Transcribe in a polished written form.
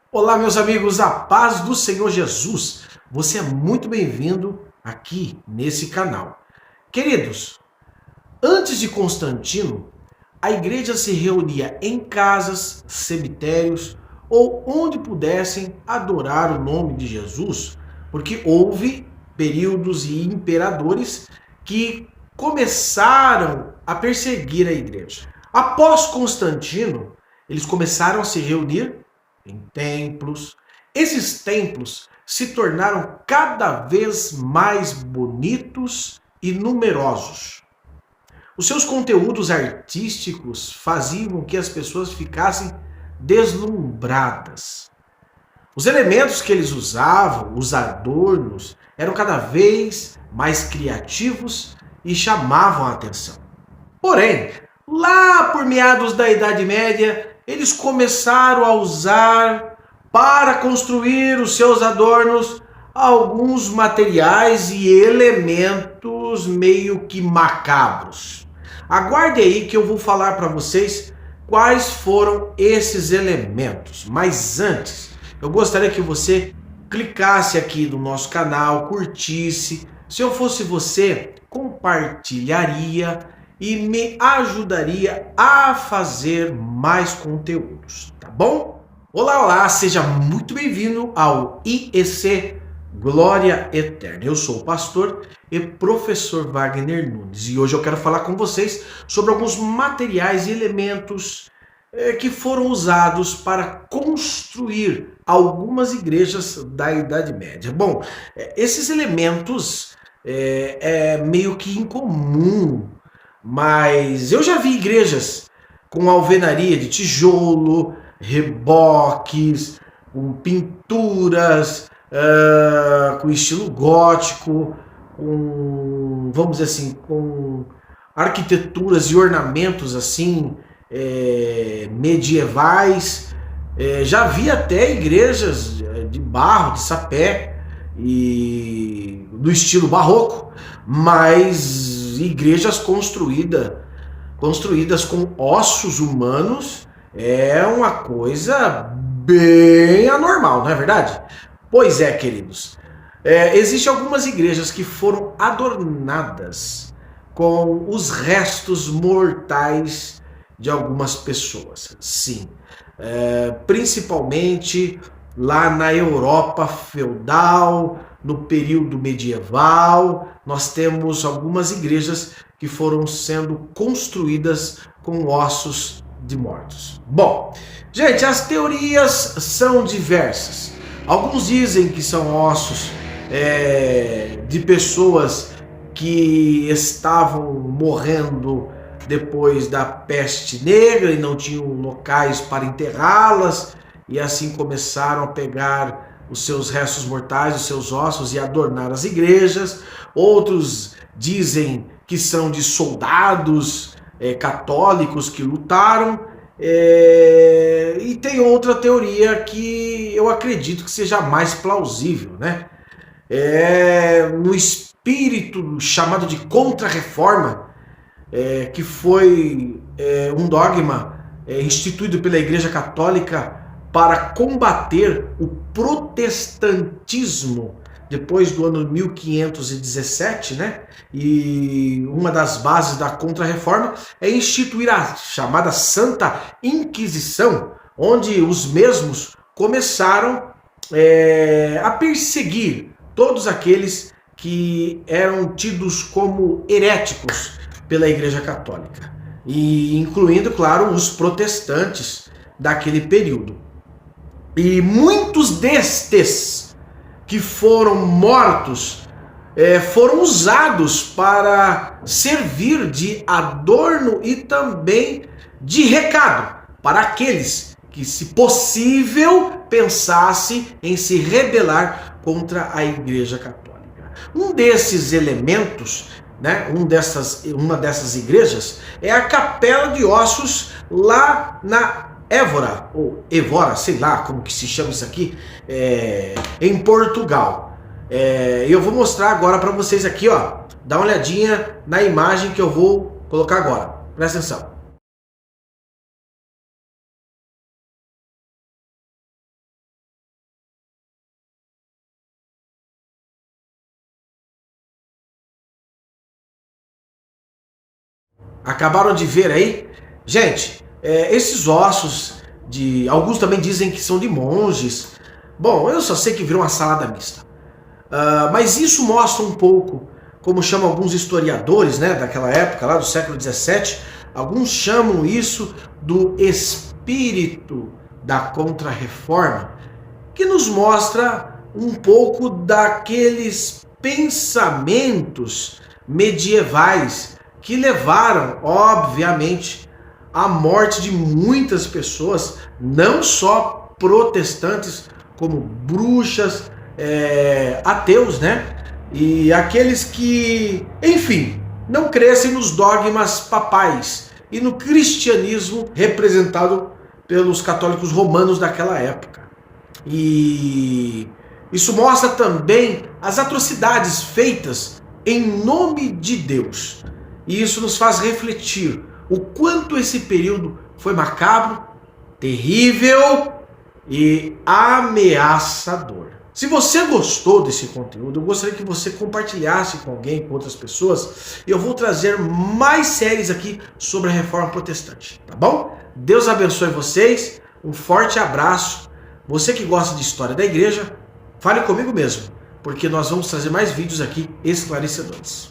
Olá, meus amigos, a paz do Senhor Jesus. Você é muito bem-vindo aqui nesse canal. Queridos, antes de Constantino, a igreja se reunia em casas, cemitérios ou onde pudessem adorar o nome de Jesus, porque houve períodos e imperadores que começaram a perseguir a igreja. Após Constantino, eles começaram a se reunir em templos. Esses templos se tornaram cada vez mais bonitos e numerosos. Os seus conteúdos artísticos faziam com que as pessoas ficassem deslumbradas. Os elementos que eles usavam, os adornos, eram cada vez mais criativos e chamavam a atenção. Porém, lá por meados da Idade Média, eles começaram a usar para construir os seus adornos alguns materiais e elementos meio que macabros. Aguarde aí que eu vou falar para vocês quais foram esses elementos. Mas antes, eu gostaria que você clicasse aqui no nosso canal, curtisse. Se eu fosse você, compartilharia e me ajudaria a fazer mais conteúdos, tá bom? Olá, olá, seja muito bem-vindo ao IEC Glória Eterna. Eu sou o pastor e professor Wagner Nunes e hoje eu quero falar com vocês sobre alguns materiais e elementos que foram usados para construir algumas igrejas da Idade Média. Bom, esses elementos é meio que incomum, mas eu já vi igrejas com alvenaria de tijolo, reboques, com pinturas, com estilo gótico, com, vamos dizer assim, com arquiteturas e ornamentos assim medievais. Já vi até igrejas de barro, de sapé e do estilo barroco, mas igrejas construídas com ossos humanos é uma coisa bem anormal, não é verdade? Pois é, queridos. Existem algumas igrejas que foram adornadas com os restos mortais de algumas pessoas. Sim, principalmente lá na Europa feudal, no período medieval, nós temos algumas igrejas que foram sendo construídas com ossos de mortos. Bom, gente, as teorias são diversas. Alguns dizem que são ossos de pessoas que estavam morrendo depois da peste negra e não tinham locais para enterrá-las, e assim começaram a pegar os seus restos mortais, os seus ossos e adornar as igrejas. Outros dizem que são de soldados católicos que lutaram, e tem outra teoria que eu acredito que seja mais plausível, né? No espírito chamado de Contra-Reforma, que foi um dogma instituído pela Igreja Católica para combater o protestantismo depois do ano 1517, né? E uma das bases da Contra-Reforma é instituir a chamada Santa Inquisição, onde os mesmos começaram a perseguir todos aqueles que eram tidos como heréticos pela Igreja Católica, e incluindo, claro, os protestantes daquele período. E muitos destes que foram mortos foram usados para servir de adorno e também de recado para aqueles que, se possível, pensasse em se rebelar contra a Igreja Católica. Um desses elementos, né, uma dessas igrejas é a Capela de Ossos lá na Évora, ou Evora, sei lá como que se chama isso aqui, em Portugal. Eu vou mostrar agora para vocês aqui, ó. Dá uma olhadinha na imagem que eu vou colocar agora. Presta atenção. acabaram de ver aí. Gente, esses ossos, alguns também dizem que são de monges. Bom, eu só sei que virou uma salada mista. Mas isso mostra um pouco, como chamam alguns historiadores, né, daquela época, lá do século XVII, alguns chamam isso do espírito da Contra-Reforma, que nos mostra um pouco daqueles pensamentos medievais que levaram, obviamente, à morte de muitas pessoas, não só protestantes, como bruxas, ateus, né? E aqueles que, enfim, não crescem nos dogmas papais e no cristianismo representado pelos católicos romanos daquela época. E isso mostra também as atrocidades feitas em nome de Deus. E isso nos faz refletir o quanto esse período foi macabro, terrível e ameaçador. Se você gostou desse conteúdo, eu gostaria que você compartilhasse com alguém, com outras pessoas. Eu vou trazer mais séries aqui sobre a Reforma Protestante, tá bom? Deus abençoe vocês, um forte abraço. Você que gosta de história da igreja, fale comigo mesmo, porque nós vamos trazer mais vídeos aqui esclarecedores.